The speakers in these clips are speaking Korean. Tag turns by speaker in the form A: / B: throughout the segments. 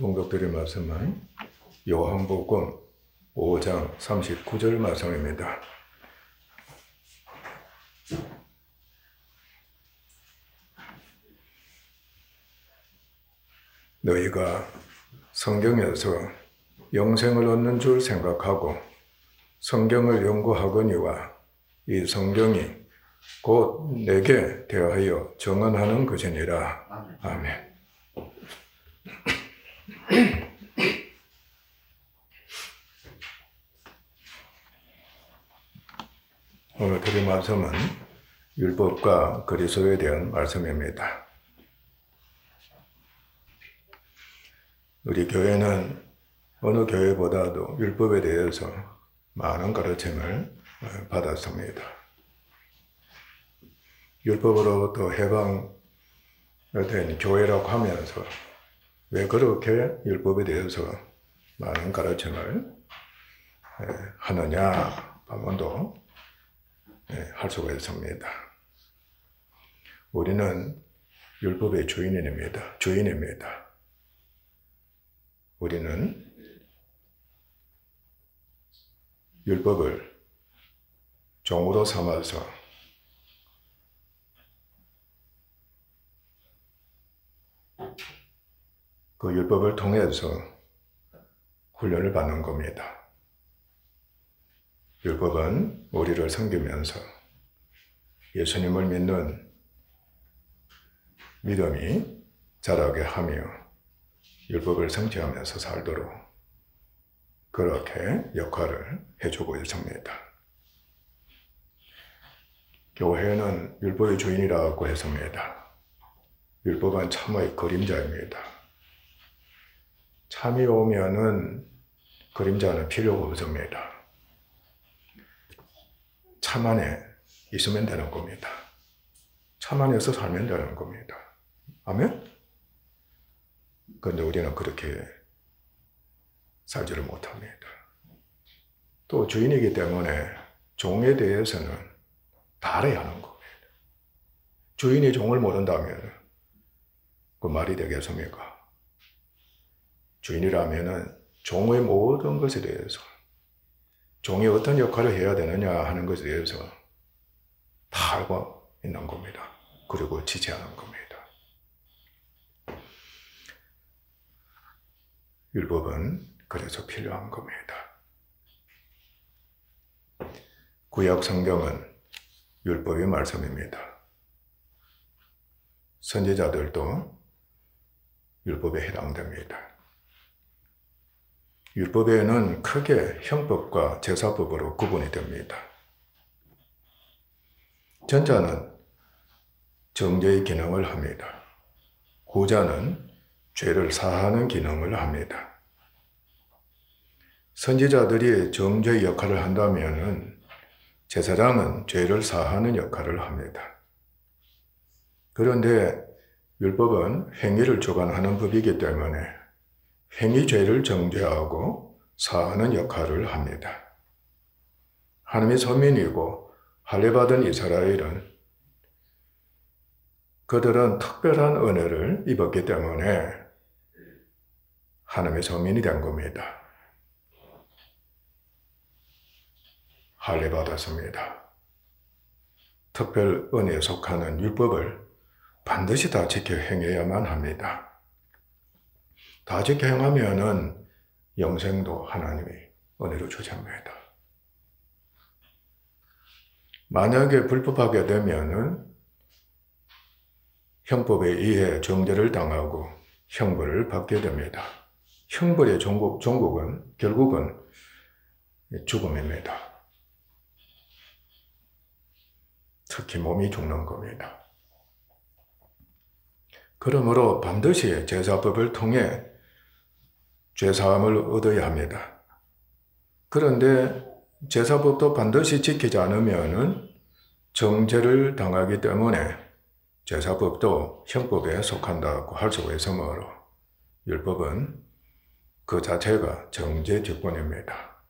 A: 봉독드릴 말씀은 요한복음 5장 39절 말씀입니다. 너희가 성경에서 영생을 얻는 줄 생각하고 성경을 연구하거니와 이 성경이 곧 내게 대하여 정언하는 것이니라. 아멘. 오늘 드릴 말씀은 율법과 그리스도에 대한 말씀입니다. 우리 교회는 어느 교회보다도 율법에 대해서 많은 가르침을 받았습니다. 율법으로부터 해방된 교회라고 하면서 왜 그렇게 율법에 대해서 많은 가르침을 하느냐 반문도 할 수가 있습니다. 우리는 율법의 주인입니다. 우리는 율법을 종으로 삼아서 그 율법을 통해서 훈련을 받는 겁니다. 율법은 우리를 섬기면서 예수님을 믿는 믿음이 자라게 하며 율법을 성취하면서 살도록 그렇게 역할을 해주고 있습니다. 교회는 율법의 주인이라고 했습니다. 율법은 참의 그림자입니다. 참이 오면은 그림자는 필요가 없습니다. 참 안에 있으면 되는 겁니다. 참 안에서 살면 되는 겁니다. 아멘? 그런데 우리는 그렇게 살지를 못합니다. 또 주인이기 때문에 종에 대해서는 다 알아야 하는 겁니다. 주인이 종을 모른다면 그 말이 되겠습니까? 주인이라면 종의 모든 것에 대해서 종이 어떤 역할을 해야 되느냐 하는 것에 대해서 다 알고 있는 겁니다. 그리고 지지하는 겁니다. 율법은 그래서 필요한 겁니다. 구약 성경은 율법의 말씀입니다. 선지자들도 율법에 해당됩니다. 율법에는 크게 형법과 제사법으로 구분이 됩니다. 전자는 정죄의 기능을 합니다. 후자는 죄를 사하는 기능을 합니다. 선지자들이 정죄의 역할을 한다면 제사장은 죄를 사하는 역할을 합니다. 그런데 율법은 행위를 주관하는 법이기 때문에 행위 죄를 정죄하고 사하는 역할을 합니다. 하나님의 선민이고 할례받은 이스라엘은 그들은 특별한 은혜를 입었기 때문에 하나님의 선민이 된 겁니다. 할례받았습니다. 특별 은혜에 속하는 율법을 반드시 다 지켜 행해야만 합니다. 다 지켜 행하면은 영생도 하나님이 은혜로 주십니다. 만약에 불법하게 되면은 형법에 의해 정죄를 당하고 형벌을 받게 됩니다. 형벌의 종국은 결국은 죽음입니다. 특히 몸이 죽는 겁니다. 그러므로 반드시 제사법을 통해 죄사함을 얻어야 합니다. 그런데 제사법도 반드시 지키지 않으면 정죄를 당하기 때문에 제사법도 형법에 속한다고 할 수가 있으므로 율법은 그 자체가 정죄 직분입니다.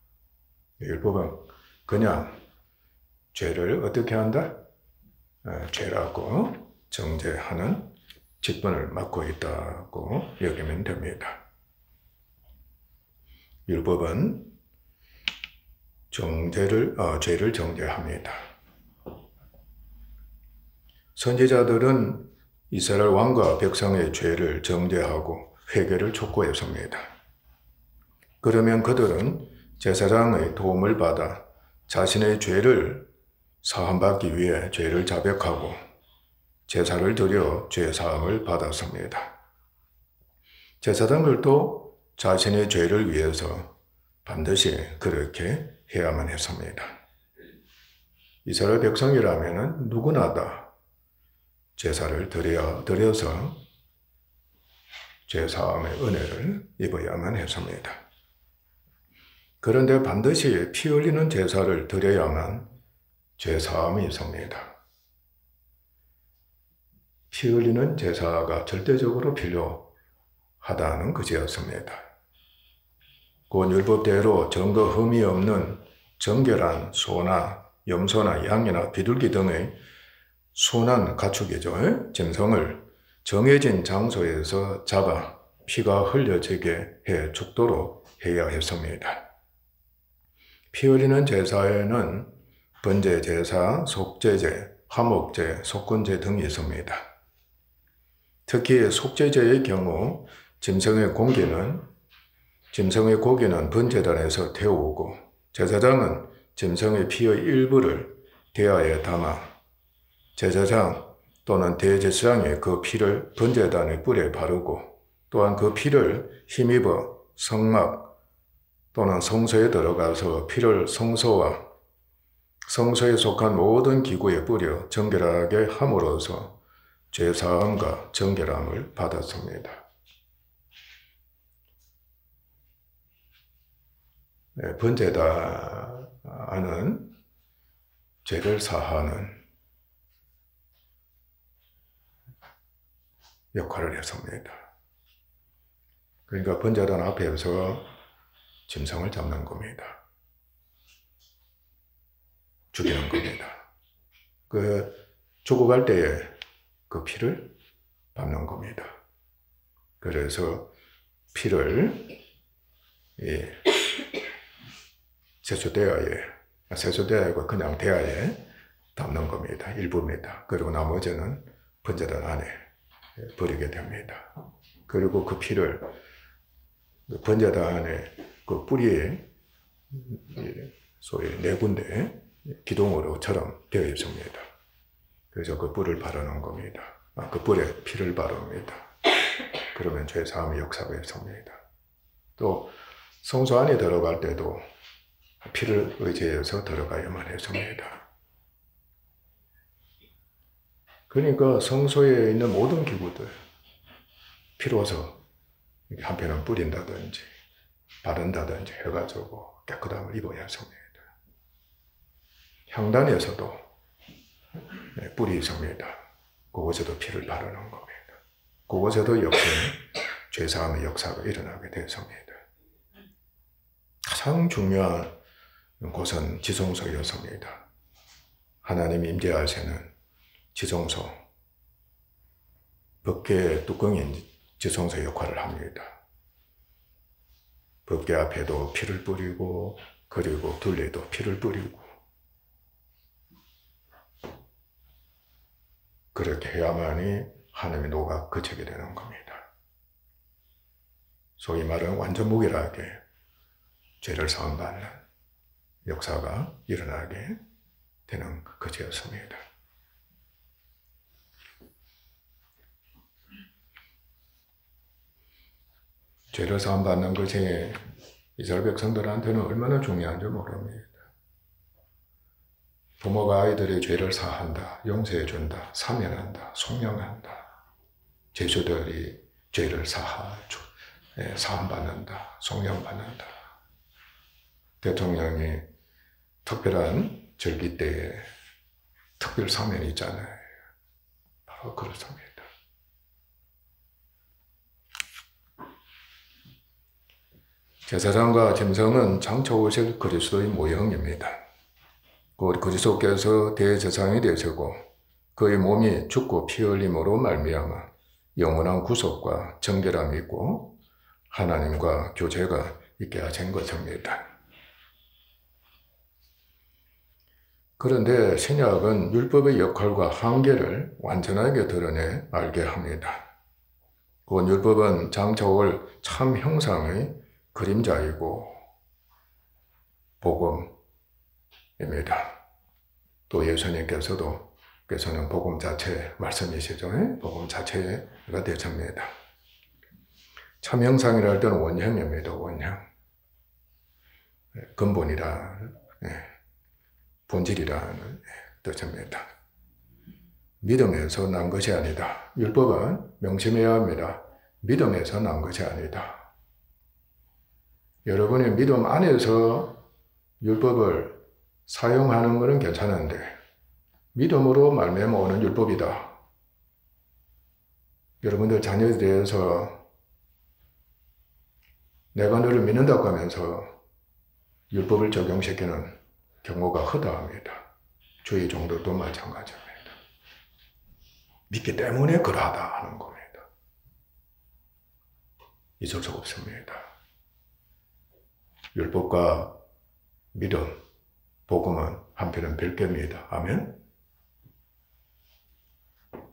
A: 율법은 그냥 죄를 어떻게 한다? 죄라고 정죄하는 직분을 맡고 있다고 여기면 됩니다. 율법은 죄를 정죄합니다. 선지자들은 이스라엘 왕과 백성의 죄를 정죄하고 회개를 촉구했습니다. 그러면 그들은 제사장의 도움을 받아 자신의 죄를 사함받기 위해 죄를 자백하고 제사를 드려 죄사함을 받았습니다. 제사장들도 자신의 죄를 위해서 반드시 그렇게 해야만 했습니다. 이스라엘 백성이라면 누구나 다 제사를 드려서 죄사함의 은혜를 입어야만 했습니다. 그런데 반드시 피 흘리는 제사를 드려야만 죄사함이 있습니다. 피 흘리는 제사가 절대적으로 필요하다는 것이었습니다. 곧 율법대로 증거 흠이 없는 정결한 소나 염소나 양이나 비둘기 등의 순한 가축이죠. 짐승을 정해진 장소에서 잡아 피가 흘려지게 해 죽도록 해야 했습니다. 피 흘리는 제사에는 번제제사, 속죄제, 화목제, 속건제 등이 있습니다. 특히 속죄제의 경우 짐승의 고기는 번제단에서 태우고 제사장은 짐승의 피의 일부를 대야에 담아 제사장 또는 대제사장이 그 피를 번제단의 뿔에 바르고 또한 그 피를 힘입어 성막 또는 성소에 들어가서 피를 성소와 성소에 속한 모든 기구에 뿌려 정결하게 함으로써 죄사함과 정결함을 받았습니다. 번제단은 죄를 사하는 역할을 했습니다. 그러니까 번제단 앞에서 짐승을 잡는 겁니다. 죽이는 겁니다. 죽어갈 때에 그 피를 밟는 겁니다. 그래서 피를 세수대야가 그냥 대야에 담는 겁니다. 일부입니다. 그리고 나머지는 번제단 안에 버리게 됩니다. 그리고 그 피를 번제단 안에 그 뿌리에 소위 네 군데 기둥으로처럼 되어 있습니다. 그래서 그 뿔을 바르는 겁니다. 그 뿔에 피를 바릅니다. 그러면 죄사함의 역사가 있습니다. 또 성소 안에 들어갈 때도 피를 의지해서 들어가야만 했습니다. 그러니까 성소에 있는 모든 기구들 피로서 한편은 뿌린다든지 바른다든지 해가지고 깨끗함을 입어야 했습니다. 향단에서도 뿔이 있습니다. 그곳에도 피를 바르는 겁니다. 그곳에도 역시 죄사함의 역사가 일어나게 됐습니다. 가장 중요한 곳은 지성소였습니다. 하나님이 임재할 새는 지성소, 법궤 뚜껑인 지성소 역할을 합니다. 법궤 앞에도 피를 뿌리고 그리고 둘레도 피를 뿌리고 그렇게 해야만이 하나님의 노가 그치게 되는 겁니다. 소위 말하는 완전 무결하게 죄를 사함받는 역사가 일어나게 되는 것이었습니다. 죄를 사함받는 것이 이스라엘 백성들한테는 얼마나 중요한지 모릅니다. 부모가 아이들의 죄를 사한다, 용서해준다, 사면한다, 속량한다. 제수들이 죄를 사함받는다, 속량받는다. 대통령이 특별한 절기 때에 특별 사면이 있잖아요. 바로 그렇습니다. 제사장과 짐승은 장차 오실 그리스도의 모형입니다. 곧 그리스도께서 대제사장이 되시고 그의 몸이 죽고 피 흘림으로 말미암아 영원한 구속과 정결함이 있고 하나님과 교제가 있게 하신 것입니다. 그런데 신약은 율법의 역할과 한계를 완전하게 드러내 알게 합니다. 곧 율법은 장차 올 참 형상의 그림자이고 복음입니다. 또 예수님께서는 복음 자체 말씀이시죠. 복음 자체가 되십니다. 참 형상이라 할 때는 원형입니다. 원형. 근본이라, 본질이라는 뜻입니다. 믿음에서 난 것이 아니다. 율법은 명심해야 합니다. 믿음에서 난 것이 아니다. 여러분이 믿음 안에서 율법을 사용하는 것은 괜찮은데 믿음으로 말미암아 오는 율법이다. 여러분들 자녀에 대해서 내가 너를 믿는다고 하면서 율법을 적용시키는 경우가 허다합니다. 주의 종들도 마찬가지입니다. 믿기 때문에 그러하다 하는 겁니다. 있을 수 없습니다. 율법과 믿음, 복음은 한편은 별개입니다. 아멘?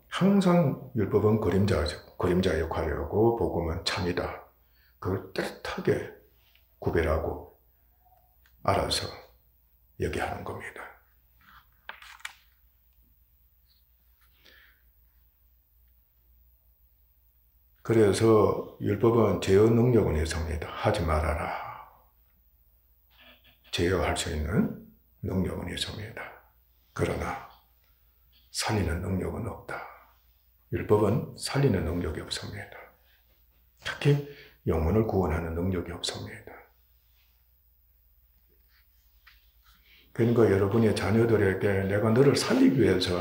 A: 항상 율법은 그림자 역할이고 복음은 참이다. 그걸 뚜렷하게 구별하고 알아서 얘기하는 겁니다. 그래서 율법은 제어 능력은 있습니다. 하지 말아라. 제어할 수 있는 능력은 있습니다. 그러나 살리는 능력은 없다. 율법은 살리는 능력이 없습니다. 특히 영혼을 구원하는 능력이 없습니다. 그러니까 여러분의 자녀들에게 내가 너를 살리기 위해서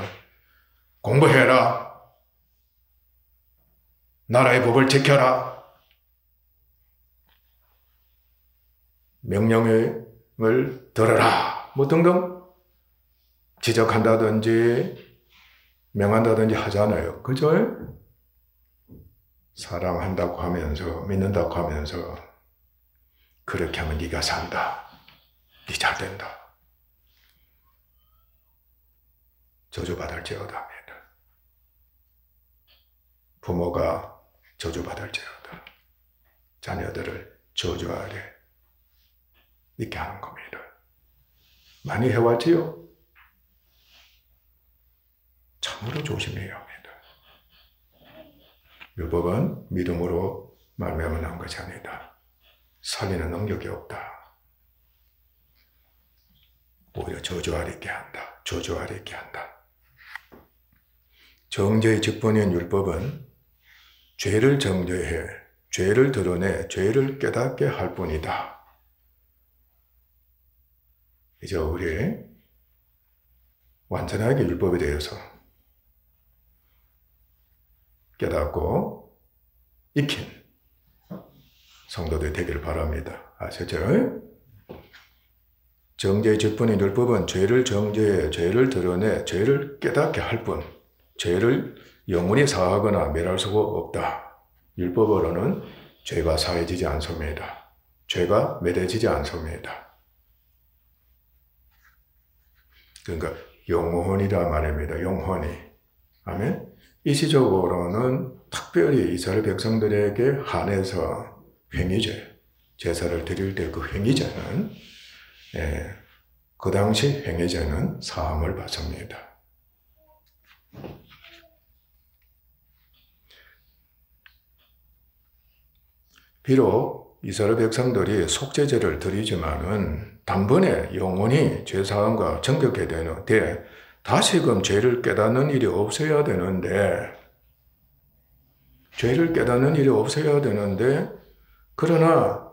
A: 공부해라. 나라의 법을 지켜라. 명령을 들어라. 뭐 등등 지적한다든지 명한다든지 하잖아요. 그죠? 사랑한다고 하면서 믿는다고 하면서 그렇게 하면 네가 산다. 네 잘 된다. 저주받을지어다 합니다. 부모가 저주받을지어다. 자녀들을 저주하되 있게 하는 겁니다. 많이 해왔지요? 참으로 조심해야 합니다. 율법은 믿음으로 말미암아 난 것이 아니다. 살리는 능력이 없다. 오히려 저주하게 한다. 저주하게 한다. 정죄의 직분인 율법은 죄를 정죄해 죄를 드러내 죄를 깨닫게 할 뿐이다. 이제 우리 완전하게 율법에 대해서 깨닫고 익힌 성도들 되기를 바랍니다. 아시죠? 정죄의 직분인 율법은 죄를 정죄해 죄를 드러내 죄를 깨닫게 할 뿐, 죄를 영원히 사하거나 멸할 수가 없다. 율법으로는 죄가 사해지지 않습니다. 죄가 멸해지지 않습니다. 그러니까 영원이라 말입니다. 영원히. 아멘. 일시적으로는 특별히 이스라엘 백성들에게 한해서 행위죄, 제사를 드릴 때 그 행위죄는 그 당시 행위죄는 사함을 받습니다. 비록 이스라엘 백성들이 속죄제를 드리지만은 단번에 영원히 죄사함과 정결케 되는데 다시금 죄를 깨닫는 일이 없어야 되는데 그러나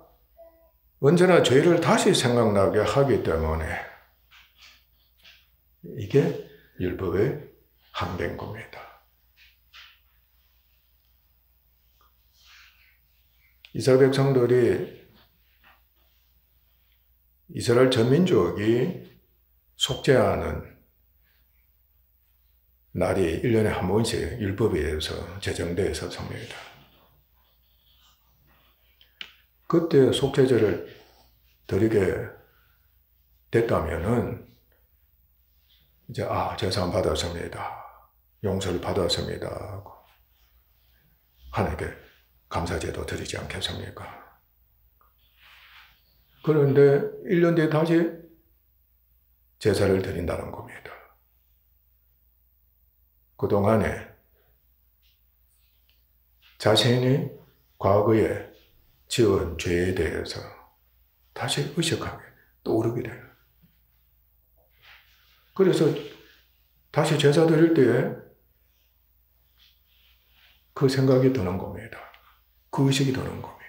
A: 언제나 죄를 다시 생각나게 하기 때문에 이게 율법의 한계인 겁니다. 이스라엘 백성들이 이스라엘 전민족이 속죄하는 날이 1년에 한 번씩 율법에 의해서 제정되어 있었습니다. 그때 속죄제를 드리게 됐다면은 이제 제산 받았습니다. 용서를 받았습니다. 하고 하나님께 감사제도 드리지 않겠습니까? 그런데 1년 뒤에 다시 제사를 드린다는 겁니다. 그동안에 자신이 과거에 지은 죄에 대해서 다시 의식하게 떠오르게 돼요. 그래서 다시 제사 드릴 때에 그 생각이 드는 겁니다. 그 의식이 드는 겁니다.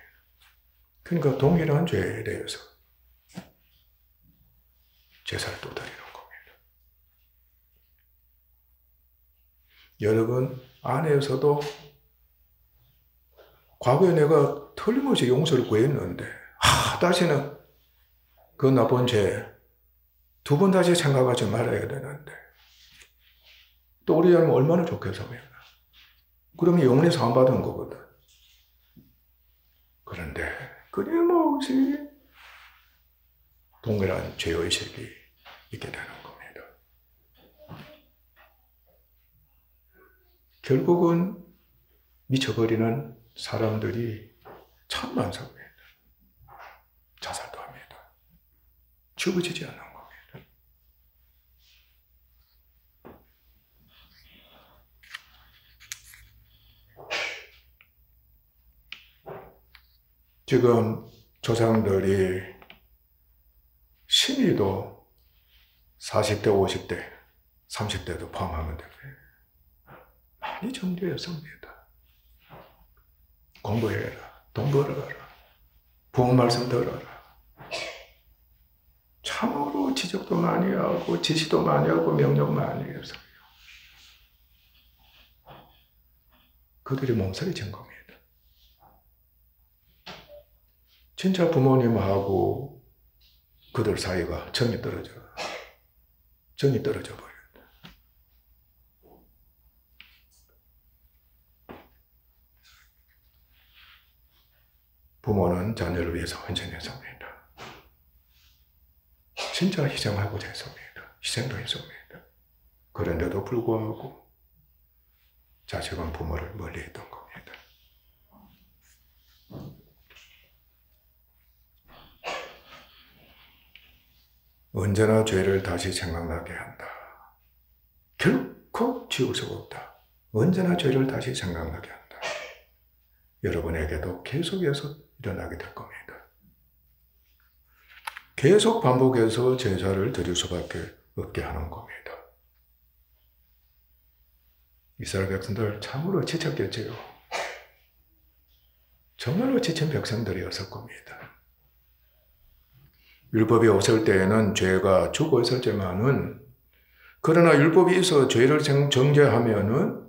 A: 그러니까 동일한 죄에 대해서 제사를 또 드리는 겁니다. 여러분 안에서도 과거에 내가 틀림없이 용서를 구했는데 다시는 그 나쁜 죄 두 번 다시 생각하지 말아야 되는데 또 우리 하면 얼마나 좋겠습니까? 그러면 영원히 사함받은 거거든. 그런데 끊임없이 동일한 죄의식이 있게 되는 겁니다. 결국은 미쳐버리는 사람들이 참 많습니다. 자살도 합니다. 죽어지지 않는 겁니다. 지금 조상들이 신의도 40대, 50대, 30대도 포함하면 됩니다. 많이 정죄했습니다. 공부해라, 돈 벌어라, 부모 말씀 들어라. 참으로 지적도 많이 하고 지시도 많이 하고 명령 많이 했어요. 그들이 몸서리친 겁니다. 진짜 부모님하고 그들 사이가 정이 떨어져 버려요. 부모는 자녀를 위해서 헌신했습니다. 진짜 희생하고자 했습니다. 희생도 했습니다. 그런데도 불구하고 자식은 부모를 멀리 했던 겁니다. 언제나 죄를 다시 생각나게 한다. 결코 지울 수가 없다. 언제나 죄를 다시 생각나게 한다. 여러분에게도 계속해서 일어나게 될 겁니다. 계속 반복해서 제사를 드릴 수밖에 없게 하는 겁니다. 이스라엘 백성들 참으로 지쳤겠지요. 정말로 지친 백성들이었을 겁니다. 율법이 없을 때에는 죄가 죽어 있었지만은, 그러나 율법이 있어 죄를 정죄하면은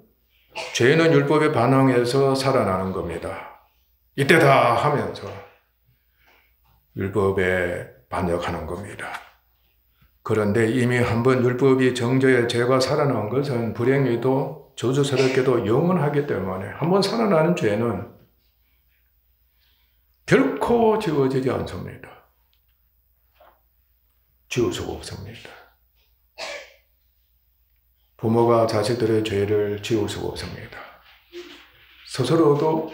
A: 죄는 율법에 반항해서 살아나는 겁니다. 이때다 하면서 율법에 반역하는 겁니다. 그런데 이미 한번 율법이 정죄해 죄가 살아난 것은 불행히도 저주스럽게도 영원하기 때문에 한번 살아나는 죄는 결코 지워지지 않습니다. 지울 수가 없습니다. 부모가 자식들의 죄를 지울 수가 없습니다. 스스로도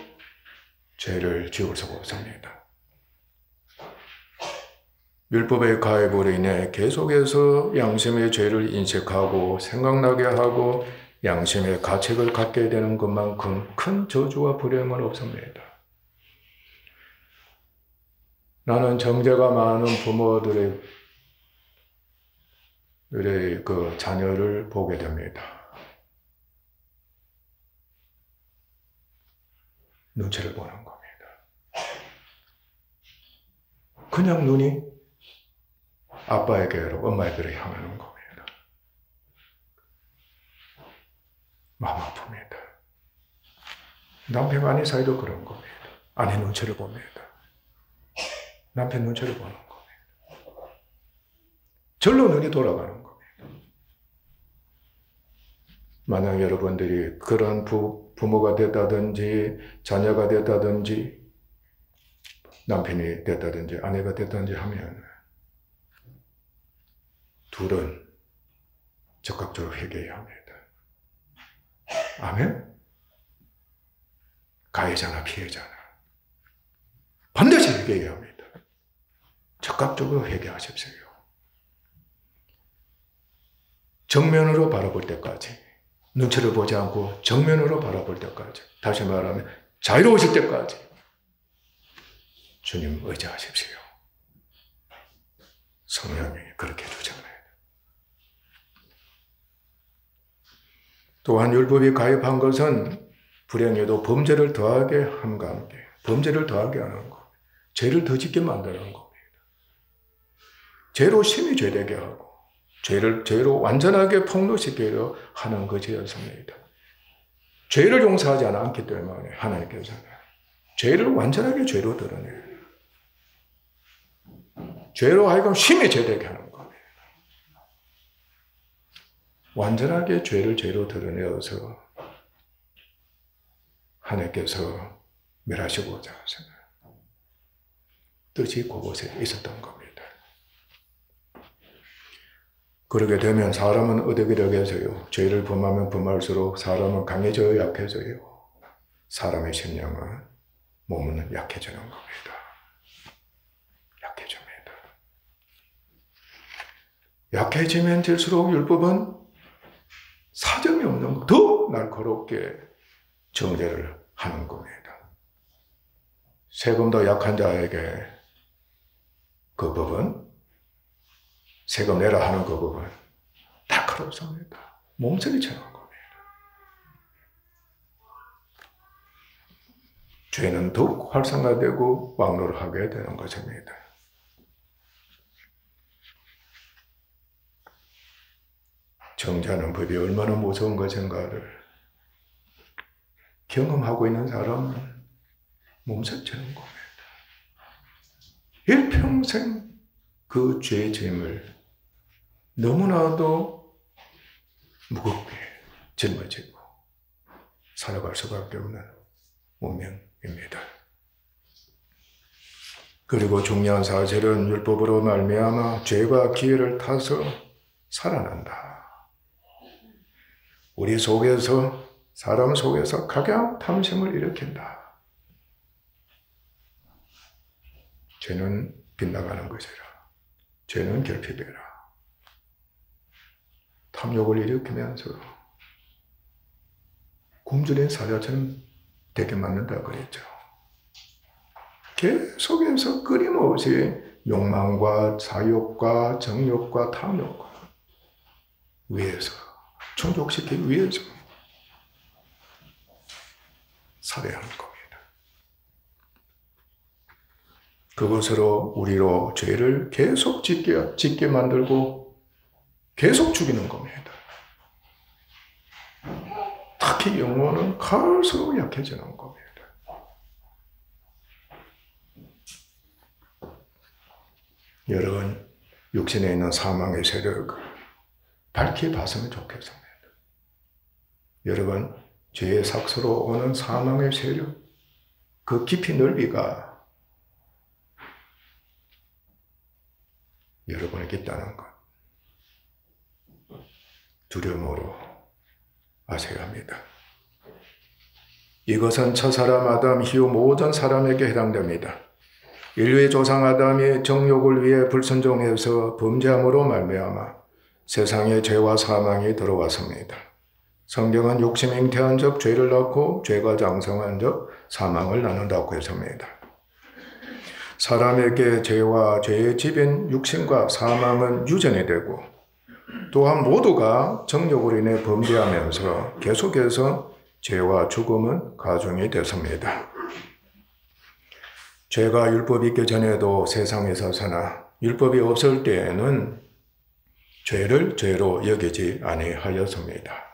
A: 죄를 지울 수가 없습니다. 율법의 가입으로 인해 계속해서 양심의 죄를 인식하고 생각나게 하고 양심의 가책을 갖게 되는 것만큼 큰 저주와 불행은 없습니다. 나는 정죄가 많은 부모들의 그 자녀를 보게 됩니다. 눈치를 보는 겁니다. 그냥 눈이 아빠에게로, 엄마에게로 향하는 겁니다. 마음 아픕니다. 남편 아내 사이도 그런 겁니다. 아내 눈치를 봅니다. 남편 눈치를 보는 겁니다. 절로 눈이 돌아가는 겁니다. 만약 여러분들이 그런 부모가 됐다든지 자녀가 됐다든지 남편이 됐다든지 아내가 됐다든지 하면 둘은 적극적으로 회개해야 합니다. 아멘? 가해자나 피해자나 반드시 회개해야 합니다. 적극적으로 회개하십시오. 정면으로 바라볼 때까지, 눈치를 보지 않고 정면으로 바라볼 때까지, 다시 말하면 자유로우실 때까지 주님 의지하십시오. 성령이 그렇게 주장해요. 또한 율법이 가입한 것은 불행에도 범죄를 더하게 함과 함께 범죄를 더하게 하는 것, 죄를 더 짓게 만드는 겁니다. 죄로 심히 죄되게 하고 죄로 완전하게 폭로시키려 하는 것이었습니다. 죄를 용서하지 않기 때문에 하나님께서는 죄를 완전하게 죄로 드러내요. 죄로 하여금 심히 죄되게 하는 겁니다. 완전하게 죄를 죄로 드러내어서 하나님께서 멸하시고자 하시는 뜻이 그곳에 있었던 겁니다. 그러게 되면 사람은 어떻게 되겠어요? 죄를 범하면 범할수록 사람은 강해져요, 약해져요? 사람의 심령은, 몸은 약해지는 겁니다. 약해집니다. 약해지면 질수록 율법은 사정이 없는 거, 더 날카롭게 정죄를 하는 겁니다. 세금 더 약한 자에게 그 법은, 세금 내라 하는 그 법은 날카롭습니다. 몸서리처럼 겁니다. 죄는 더욱 활성화되고 왕노를 하게 되는 것입니다. 정죄하는 법이 얼마나 무서운 것인가를 경험하고 있는 사람은 몸살치는 겁니다. 일평생 그 죄의 짐을 너무나도 무겁게 짊어지고 살아갈 수밖에 없는 운명입니다. 그리고 중요한 사실은 율법으로 말미암아 죄가 기회를 타서 살아난다. 우리 속에서, 사람 속에서 각양 탐심을 일으킨다. 죄는 빗나가는 것이라. 죄는 결핍이라. 탐욕을 일으키면서 굶주린 사자처럼 되게 맞는다 그랬죠. 계속해서 끊임없이 욕망과 사욕과 정욕과 탐욕과 위해서, 충족시키기 위해서 살해하는 겁니다. 그것으로 우리로 죄를 계속 짓게 만들고 계속 죽이는 겁니다. 특히 영혼은 갈수록 약해지는 겁니다. 여러분, 육신에 있는 사망의 세력 밝히 봤으면 좋겠습니다. 여러분, 죄의 삭스로 오는 사망의 세력, 그 깊이 넓이가 여러분에게 있다는 것 두려움으로 아셔야 합니다. 이것은 첫사람 아담 이후 모든 사람에게 해당됩니다. 인류의 조상 아담이 정욕을 위해 불순종해서 범죄함으로 말미암아 세상에 죄와 사망이 들어왔습니다. 성경은 욕심이 잉태한 적 죄를 낳고 죄가 장성한 적 사망을 낳는다고 했습니다. 사람에게 죄와 죄의 집인 육신과 사망은 유전이 되고 또한 모두가 정욕으로 인해 범죄하면서 계속해서 죄와 죽음은 가중이 됐습니다. 죄가 율법이 있기 전에도 세상에서 사나 율법이 없을 때에는 죄를 죄로 여기지 아니하였습니다.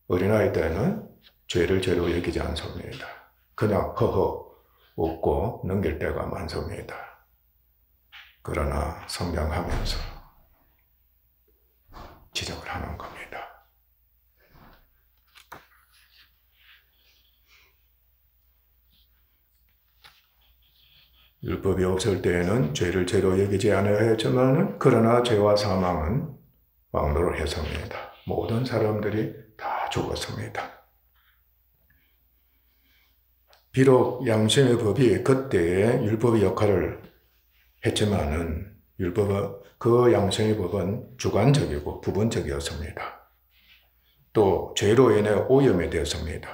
A: 어린아이 때는 죄를 죄로 여기지 않습니다. 그냥 허허 웃고 넘길 때가 많습니다. 그러나 성장하면서 지적을 하는 겁니다. 율법이 없을 때에는 죄를 죄로 여기지 않아야 했지만 그러나 죄와 사망은 왕노를 했습니다. 모든 사람들이 다 죽었습니다. 비록 양심의 법이 그때의 율법의 역할을 했지만은 그 양심의 법은 주관적이고 부분적이었습니다. 또 죄로 인해 오염이 되었습니다.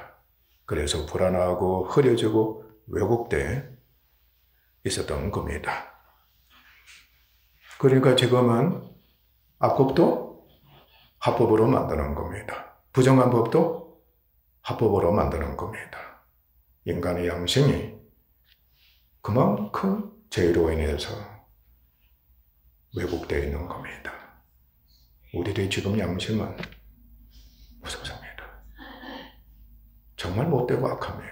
A: 그래서 불안하고 흐려지고 왜곡돼 있었던 겁니다. 그러니까 지금은 악법도 합법으로 만드는 겁니다. 부정한 법도 합법으로 만드는 겁니다. 인간의 양심이 그만큼 죄로 인해서 왜곡되어 있는 겁니다. 우리들의 지금 양심은 무섭습니다. 정말 못되고 악합니다.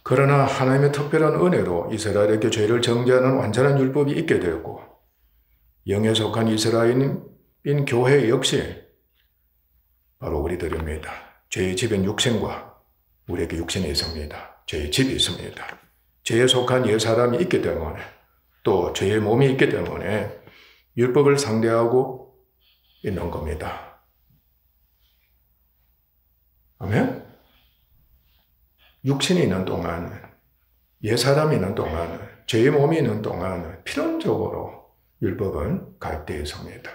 A: 그러나 하나님의 특별한 은혜로 이스라엘에게 죄를 정죄하는 완전한 율법이 있게 되었고 영에 속한 이스라엘인 교회 역시 바로 우리들입니다. 죄의 집인 육신과 우리에게 육신이 있습니다. 죄의 집이 있습니다. 죄에 속한 옛사람이 있기 때문에 또 죄의 몸이 있기 때문에 율법을 상대하고 있는 겁니다. 아멘? 육신이 있는 동안, 옛사람이 있는 동안, 죄의 몸이 있는 동안 필연적으로 율법은 가입되어 있습니다.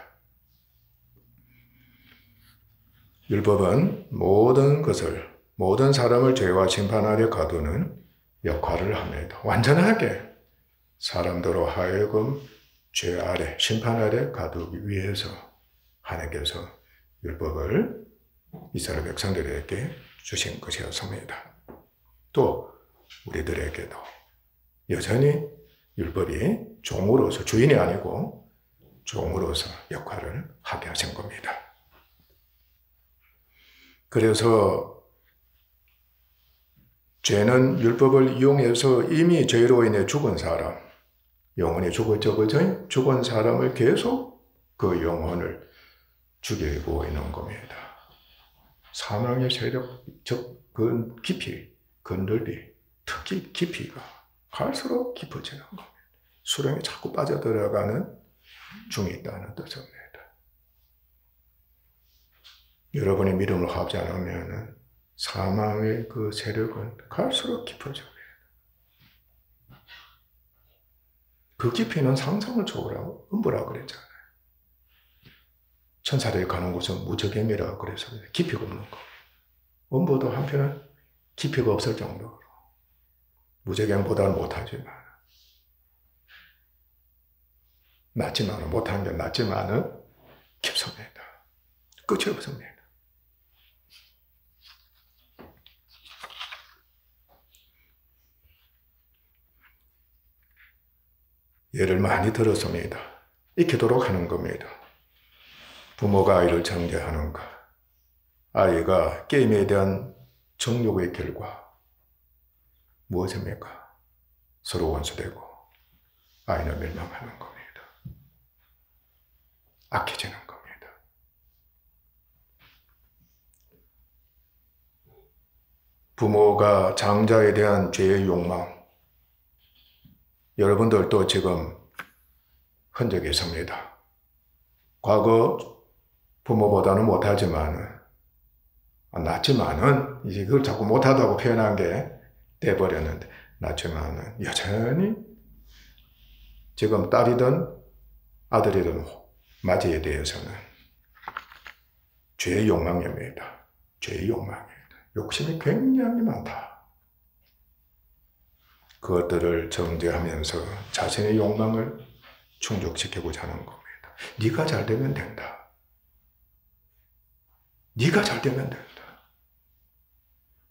A: 율법은 모든 사람을 죄와 심판 아래 가두는 역할을 합니다. 완전하게 사람들로 하여금 죄 아래, 심판 아래 가두기 위해서 하나님께서 율법을 이스라엘 백성들에게 주신 것이었습니다. 또 우리들에게도 여전히 율법이 종으로서, 주인이 아니고 종으로서 역할을 하게 하신 겁니다. 그래서 죄는 율법을 이용해서 이미 죄로 인해 죽은 사람, 영혼이 죽은 사람을 계속 그 영혼을 죽이고 있는 겁니다. 사망의 세력, 즉 그 깊이, 그 넓이, 특히 깊이가 갈수록 깊어지는 겁니다. 수렁에 자꾸 빠져들어가는 중이 있다는 뜻입니다. 여러분이 믿음을 하지 않으면 사망의 그 세력은 갈수록 깊어져요. 그 깊이는 상상을 초월하고 음부라고 그랬잖아요. 천사들이 가는 곳은 무저겜이라고 그래서 깊이가 없는 거. 음부도 한편은 깊이가 없을 정도로 무저겜보다는 못하지만 낫지만은 못한 게 낫지만은 깊습니다. 끝이 없습니다. 예를 많이 들었습니다. 익히도록 하는 겁니다. 부모가 아이를 정죄하는가, 아이가 게임에 대한 정욕의 결과 무엇입니까? 서로 원수되고 아이는 멸망하는 겁니다. 악해지는 겁니다. 부모가 장자에 대한 죄의 욕망, 여러분들도 지금 흔적이 있습니다. 과거 부모보다는 못하지만은, 낫지만은, 이제 그걸 자꾸 못하다고 표현한 게 돼버렸는데, 낫지만은 여전히 지금 딸이든 아들이든 맞이에 대해서는 죄의 욕망입니다. 죄의 욕망입니다. 욕심이 굉장히 많다. 그것들을 정죄하면서 자신의 욕망을 충족시키고자 하는 겁니다. 네가 잘 되면 된다. 네가 잘 되면 된다.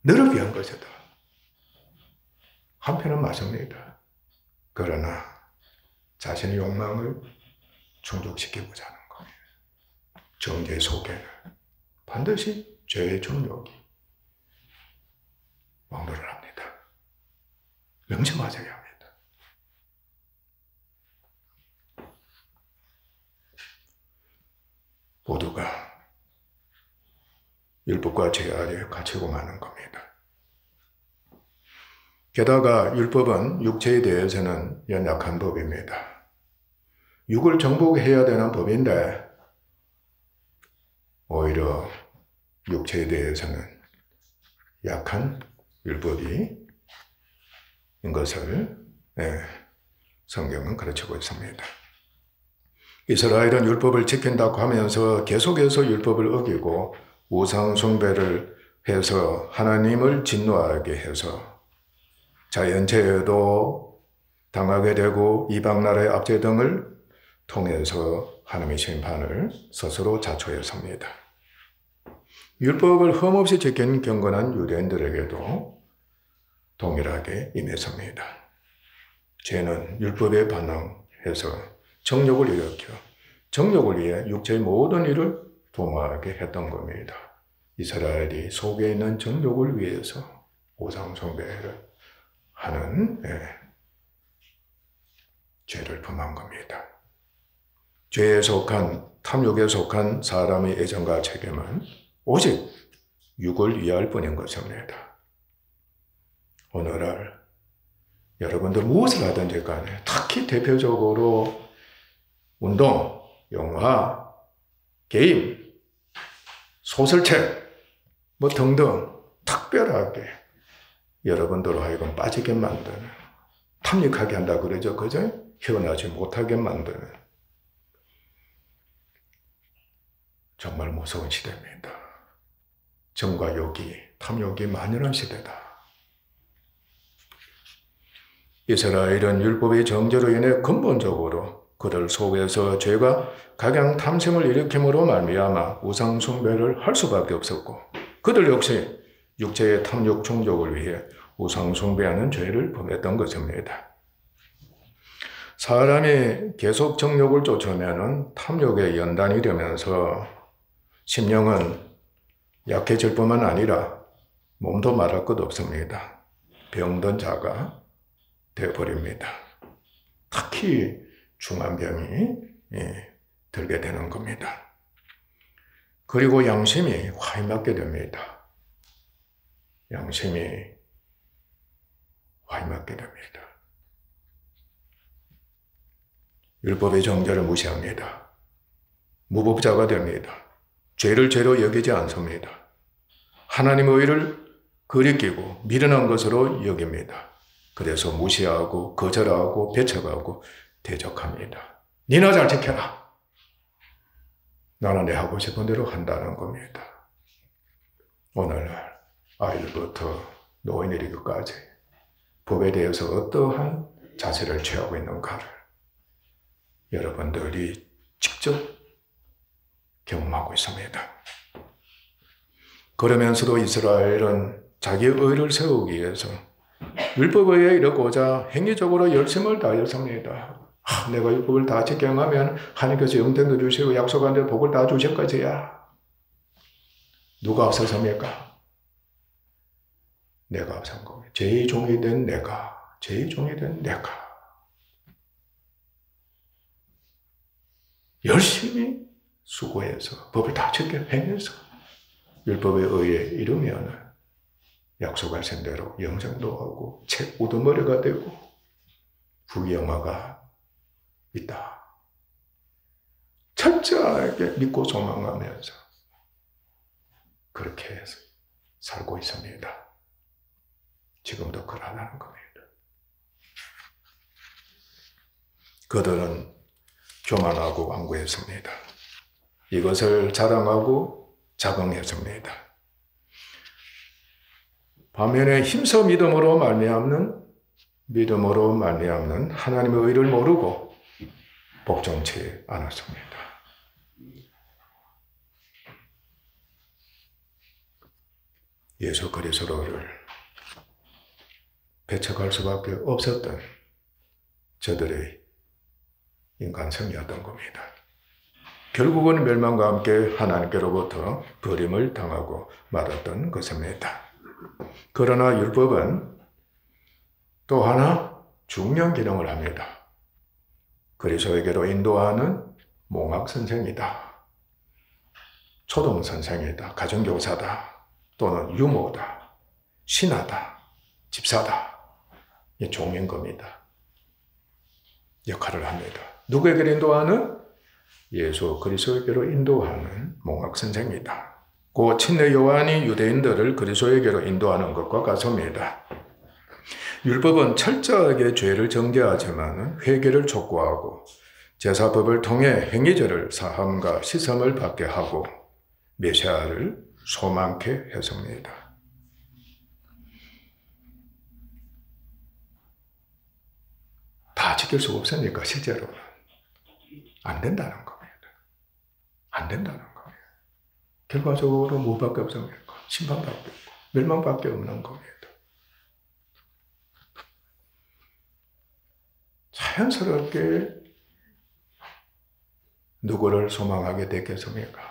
A: 너를 위한 것이다. 한편은 맞습니다. 그러나 자신의 욕망을 충족시키고자 하는 겁니다. 정죄 속에는 반드시 죄의 정욕이 왕노를 합니다. 명심하셔야 합니다. 모두가 율법과 죄 아래 갇히고 마는 겁니다. 게다가 율법은 육체에 대해서는 연약한 법입니다. 육을 정복해야 되는 법인데 오히려 육체에 대해서는 약한 율법인 것을 성경은 가르치고 있습니다. 이스라엘은 율법을 지킨다고 하면서 계속해서 율법을 어기고 우상 숭배를 해서 하나님을 진노하게 해서 자연재해도 당하게 되고 이방 나라의 압제 등을 통해서 하나님의 심판을 스스로 자초했습니다. 율법을 흠없이 지킨 경건한 유대인들에게도 동일하게 임했습니다. 죄는 율법에 반응해서 정욕을 일으켜 정욕을 위해 육체의 모든 일을 도모하게 했던 겁니다. 이스라엘이 속에 있는 정욕을 위해서 우상 숭배를 하는 죄를 범한 겁니다. 죄에 속한 탐욕에 속한 사람의 애정과 책임은 오직 육을 위할 뿐인 것입니다. 오늘날 여러분들 무엇을 하든지 간에 특히 대표적으로 운동, 영화, 게임, 소설책 뭐 등등 특별하게 여러분들로 하여금 빠지게 만드는 탐닉하게 한다 그러죠. 그죠? 헤어나지 못하게 만드는 정말 무서운 시대입니다. 정과 욕이, 탐욕이 만연한 시대다. 이스라엘은 율법의 정죄로 인해 근본적으로 그들 속에서 죄가 각양 탐심을 일으킴으로 말미암아 우상 숭배를 할 수밖에 없었고 그들 역시 육체의 탐욕 충족을 위해 우상 숭배하는 죄를 범했던 것입니다. 사람이 계속 정욕을 쫓으면 탐욕에 연단이 되면서 심령은 약해질 뿐만 아니라 몸도 말할 것 없습니다. 병든 자가 되어버립니다. 특히 중한 병이 들게 되는 겁니다. 그리고 양심이 화임맞게 됩니다. 양심이 화임맞게 됩니다. 율법의 정죄를 무시합니다. 무법자가 됩니다. 죄를 죄로 여기지 않습니다. 하나님의 의를 거리끼고 미련한 것으로 여깁니다. 그래서 무시하고 거절하고 배척하고 대적합니다. 니나 잘 지켜라. 나는 내 하고 싶은 대로 한다는 겁니다. 오늘날 아이들부터 노인에 이르기까지 법에 대해서 어떠한 자세를 취하고 있는가를 여러분들이 직접 경험하고 있습니다. 그러면서도 이스라엘은 자기의 의를 세우기 위해서 율법에 이르고자 행위적으로 열심을 다했습니다. 내가 율법을 다 지켜가면 하나님께서 영생도 주시고 약속한 대로 복을 다 주실 것이야. 누가 앞서섭니까? 내가 앞선 겁니다. 제 종이 된 내가, 제 종이 된 내가 열심히 수고해서 법을 다 지켜 행해서 율법에 의해 이르면 약속하신 대로 영생도 하고 책 우두머리가 되고 부귀영화가 있다. 철저하게 믿고 소망하면서 그렇게 해서 살고 있습니다. 지금도 그러하는 겁니다. 그들은 교만하고 완고했습니다. 이것을 자랑하고 자긍했습니다. 반면에 힘써 믿음으로 말미암는 하나님의 의를 모르고 복종치 않았습니다. 예수 그리스도를 배척할 수밖에 없었던 저들의 인간성이었던 겁니다. 결국은 멸망과 함께 하나님께로부터 버림을 당하고 말았던 것입니다. 그러나 율법은 또 하나 중요한 기능을 합니다. 그리스도에게로 인도하는 몽학선생이다. 초등선생이다. 가정교사다. 또는 유모다. 신하다. 집사다. 이 종인 겁니다. 역할을 합니다. 누구에게로 인도하는? 예수 그리스도에게로 인도하는 몽학선생이다. 그 친례 요한이 유대인들을 그리스도에게로 인도하는 것과 같습니다. 율법은 철저하게 죄를 정죄하지만 회개를 촉구하고 제사법을 통해 행위죄를 사함과 시험을 받게 하고 메시아를 소망케 했습니다. 다 지킬 수가 없으니까 실제로는 안 된다는 겁니다. 안 된다는 거예요. 결과적으로 뭐밖에 없습니까? 심판밖에 없고 멸망밖에 없는 겁니다. 자연스럽게 누구를 소망하게 됐겠습니까?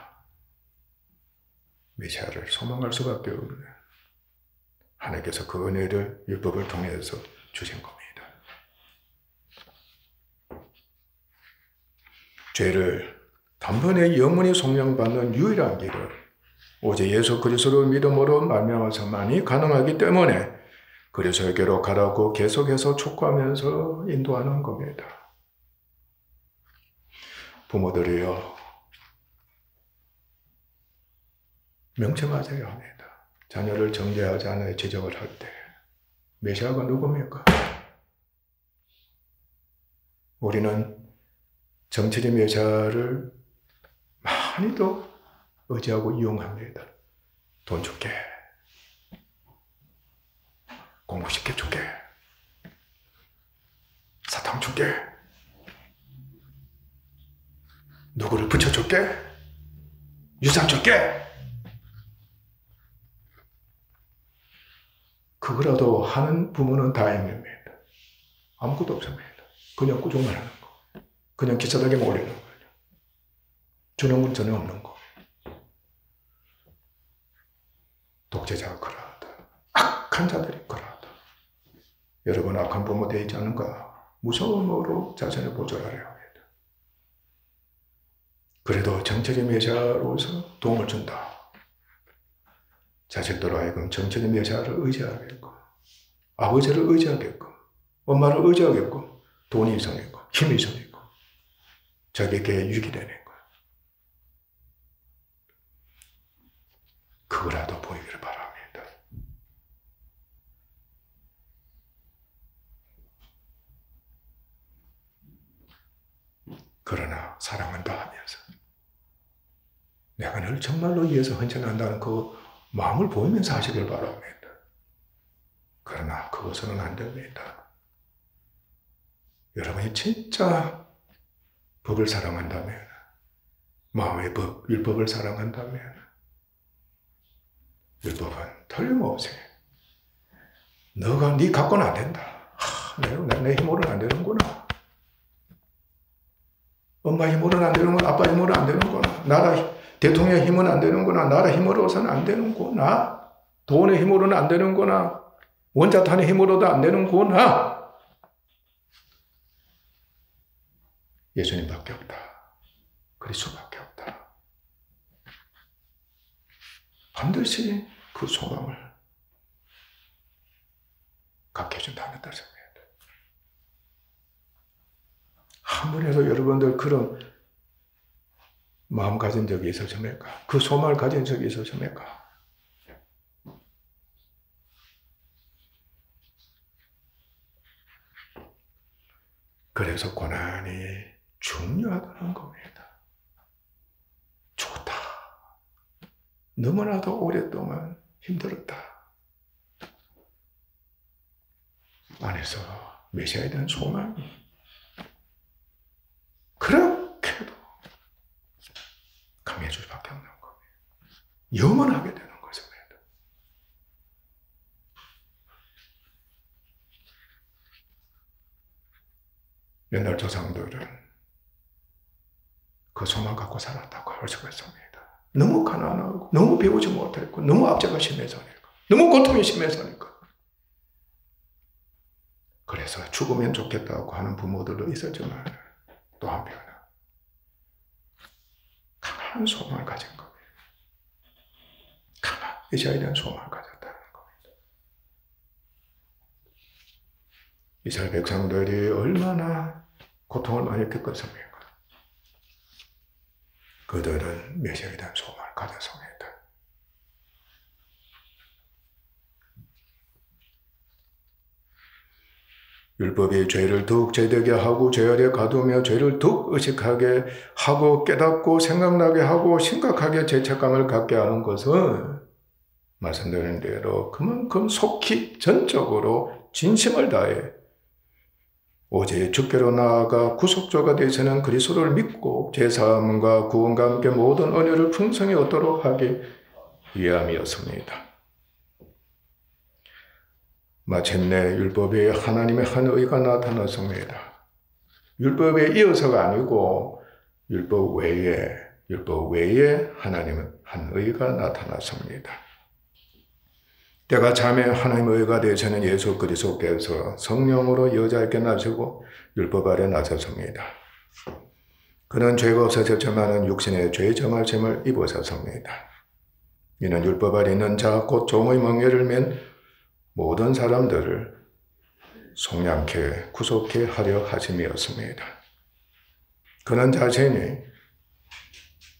A: 메시아를 소망할 수밖에 없는 하나님께서 그 은혜를 율법을 통해서 주신 겁니다. 죄를 단번에 영원히 속량받는 유일한 길은 오직 예수 그리스도를 믿음으로 말미암아서만이 가능하기 때문에 그리스도에게로 가라고 계속해서 촉구하면서 인도하는 겁니다. 부모들이요, 명심하셔야 합니다. 자녀를 정죄하지 않아 지적을 할 때 메시아가 누굽니까? 우리는 정치적 메시아를 많이도 의지하고 이용합니다. 돈 줄게, 공부시켜줄게, 사탕 줄게, 누구를 붙여줄게, 유산 줄게. 그거라도 하는 부모는 다행입니다. 아무것도 없습니다. 그냥 꾸중만 하는 거. 그냥 기사닥에만 올리는 거예요. 주는 건 전혀 없는 거. 독재자가 그러하다. 악한 자들이 그러하다. 여러분 악한 부모 되지 않은가? 무서움으로 자신을 보존하려 합니다. 그래도 정체적 메시아로서 도움을 준다. 자식들로 하여금 정체적 메시아를 의지하게끔, 아버지를 의지하게끔, 엄마를 의지하게끔, 돈이 있으니까, 힘이 있으니까 자기에게 유익이 되는 거예요. 그거라도 보이기를 바랍니다. 그러나 사랑한다 하면서 내가 늘 정말로 위해서 헌신한다는 그 마음을 보이면서 하시길 바랍니다. 그러나 그것은 안 됩니다. 여러분이 진짜 법을 사랑한다면, 마음의 법, 율법을 사랑한다면 율법은 틀림없이 너가 네 갖고는 안 된다. 내 힘으로는 안 되는구나. 엄마 힘으로는 안 되는구나. 아빠 힘으로는 안 되는구나. 나라 대통령 힘은 안 되는구나. 나라 힘으로서는 안 되는구나. 돈의 힘으로는 안 되는구나. 원자탄의 힘으로도 안 되는구나. 예수님밖에 없다. 그리스도밖에 없다. 반드시 그 소망을 갖게 해준다는 뜻입니다. 한 번에도 여러분들 그런 마음 가진 적이 있으십니까? 그 소망을 가진 적이 있으십니까? 그래서 고난이 중요하다는 겁니다. 좋다. 너무나도 오랫동안 힘들었다. 안에서 메시아에 대한 소망이 그렇게도 강해질 수밖에 없는 겁니다. 영원하게 되는 것입니다. 옛날 조상들은 그 소망 갖고 살았다고 할 수가 있습니다. 너무 가난하고 너무 배우지 못했고 너무 압제가 심해서니까 너무 고통이 심해서니까 그래서 죽으면 좋겠다고 하는 부모들도 있었지만 또 한편은 강한 소망을 가진 겁니다. 강한 메시아에 대한 소망을 가졌다는 겁니다. 이스라엘 백성들이 얼마나 고통을 많이 겪었습니까? 그들은 메시아에 대한 소망을 가졌습니다. 율법이 죄를 더욱 죄되게 하고 죄 아래 가두며 죄를 더욱 의식하게 하고 깨닫고 생각나게 하고 심각하게 죄책감을 갖게 하는 것은 말씀드린 대로 그만큼 속히 전적으로 진심을 다해 오직 주께로 나아가 구속주가 되시는 그리스도를 믿고 죄사함과 구원과 함께 모든 은혜를 풍성히 얻도록 하기 위함이었습니다. 마침내 율법에 하나님의 한 의가 나타났습니다. 율법에 이어서가 아니고 율법 외에 하나님은 한 의가 나타났습니다. 때가 차면 하나님의 의가 되시는 예수 그리스도께서 성령으로 여자에게 나시고 율법 아래 나섰습니다. 그는 죄가 없어졌지만 육신의 죄 정하심을 입으셨습니다. 이는 율법 아래 있는 자 곧 종의 멍에를 맨 모든 사람들을 속량케 구속케 하려 하심이었습니다. 그는 자신이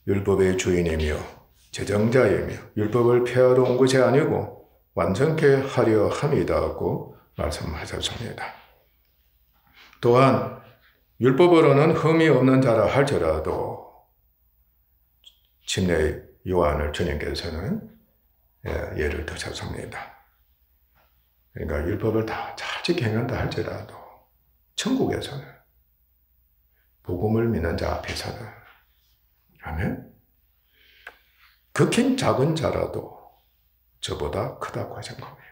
A: 율법의 주인이며 제정자이며 율법을 폐하러 온 것이 아니고 완전케 하려 함이다고 말씀하셨습니다. 또한 율법으로는 흠이 없는 자라 할지라도 침례 요한을 주님께서는 예를 드셨습니다. 그러니까 율법을 다 잘 지켜낸다 할지라도 천국에서는 복음을 믿는 자 앞에서는 아멘. 극히 작은 자라도 저보다 크다고 하신 겁니다.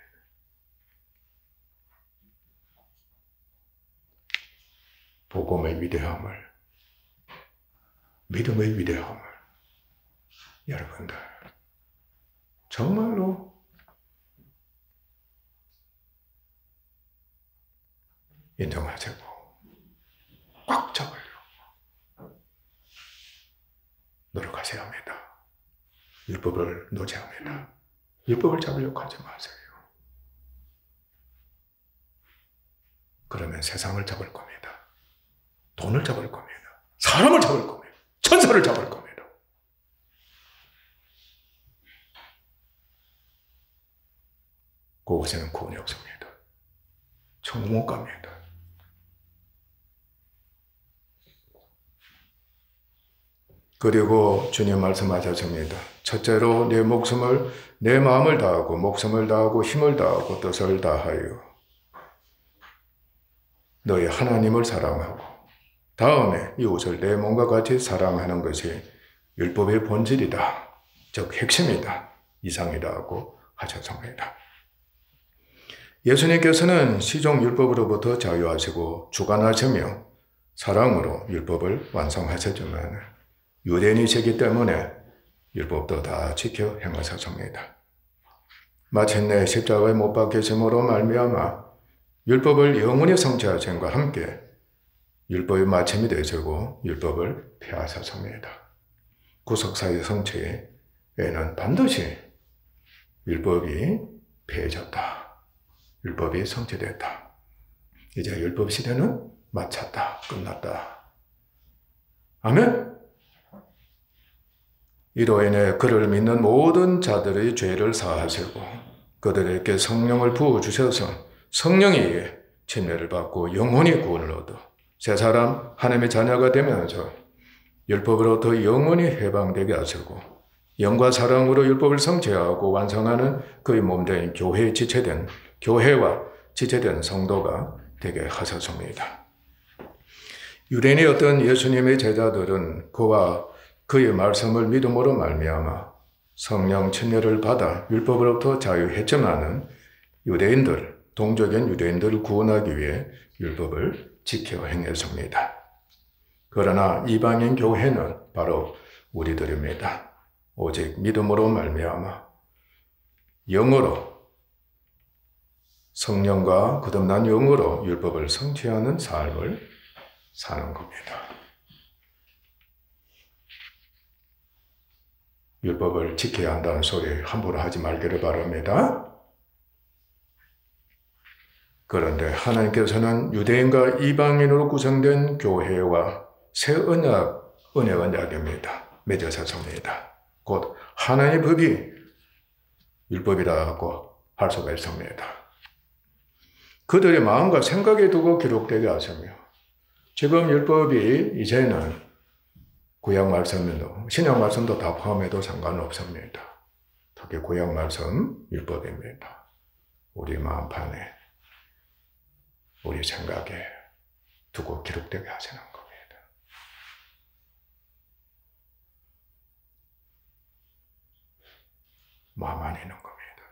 A: 복음의 위대함을, 믿음의 위대함을 여러분들 정말로 인정하시고 꽉 잡으려고 노력하셔야 합니다. 율법을 놓지 합니다. 율법을 잡으려고 하지 마세요. 그러면 세상을 잡을 겁니다. 돈을 잡을 겁니다. 사람을 잡을 겁니다. 천사를 잡을 겁니다. 그곳에는 구원이 없습니다. 천국 못 갑니다. 그리고 주님 말씀하셨습니다. 첫째로 내 마음을 다하고 목숨을 다하고 힘을 다하고 뜻을 다하여 너희 하나님을 사랑하고 다음에 이웃을 내 몸과 같이 사랑하는 것이 율법의 본질이다. 즉 핵심이다. 이상이라고 하셨습니다. 예수님께서는 시종 율법으로부터 자유하시고 주관하시며 사랑으로 율법을 완성하셨지만 유대인이시기 때문에 율법도 다 지켜 행하셨습니다. 마침내 십자가에 못 박히심으로 말미암아 율법을 영원히 성취하심과 함께 율법의 마침이 되시고 율법을 폐하셨습니다. 구속사의 성취에는 반드시 율법이 폐해졌다. 율법이 성취됐다. 이제 율법 시대는 마쳤다. 끝났다. 아멘? 이로 인해 그를 믿는 모든 자들의 죄를 사하시고 그들에게 성령을 부어주셔서 성령이 침례를 받고 영원히 구원을 얻어 새 사람 하나님의 자녀가 되면서 율법으로부터 영원히 해방되게 하시고 영과 사랑으로 율법을 성취하고 완성하는 그의 몸된 교회와 지체된 성도가 되게 하셨습니다. 유대인의 어떤 예수님의 제자들은 그와 그의 말씀을 믿음으로 말미암아 성령 침례를 받아 율법으로부터 자유했지만은 동족인 유대인들을 구원하기 위해 율법을 지켜 행했습니다. 그러나 이방인 교회는 바로 우리들입니다. 오직 믿음으로 말미암아 영으로 성령과 거듭난 영으로 율법을 성취하는 삶을 사는 겁니다. 율법을 지켜야 한다는 소리 함부로 하지 말기를 바랍니다. 그런데 하나님께서는 유대인과 이방인으로 구성된 교회와 새 언약입니다. 맺으셨습니다. 곧 하나님의 법이 율법이라고 할 수가 있습니다. 그들의 마음과 생각에 두고 기록되게 하시며 지금 율법이 이제는 구약 말씀도 신약 말씀도 다 포함해도 상관없습니다. 특히 구약 말씀 율법입니다. 우리 마음판에 우리 생각에 두고 기록되게 하시는 겁니다. 마음 안에 있는 겁니다.